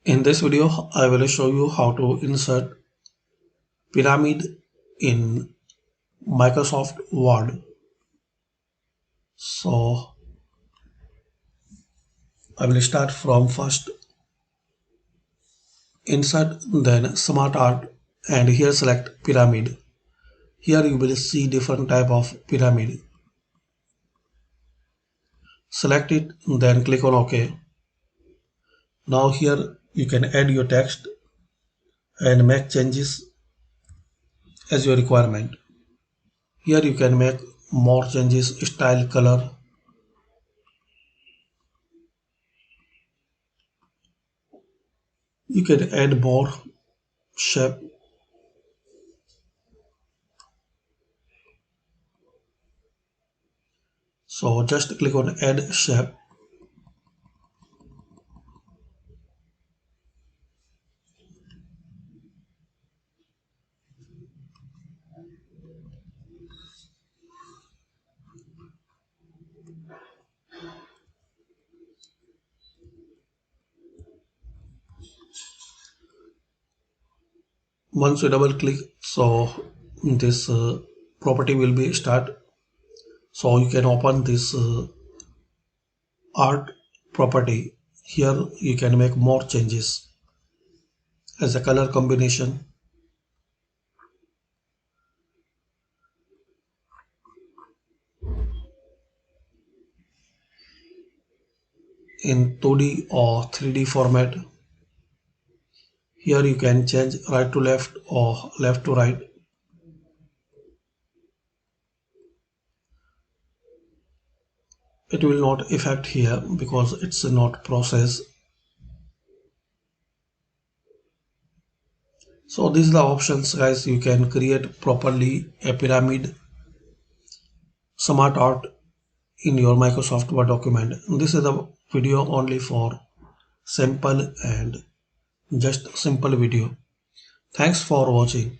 In this video, I will show you how to insert pyramid in Microsoft Word. So I will start from first insert, then smart art, and here select pyramid. Here you will see different type of pyramid. Select it, then click on OK. Now here you can add your text and make changes as your requirement. Here you can make more changes, style, color. You can add more shape. So just click on add shape. Once you double click, so this property will be start. So you can open this art property. Here you can make more changes as a color combination. In 2D or 3D format. Here you can change right to left or left to right. It will not affect here because it's not process. So these are the options, guys. You can create properly a pyramid smart art in your Microsoft Word document. This is a video only for simple and just simple video. Thanks for watching.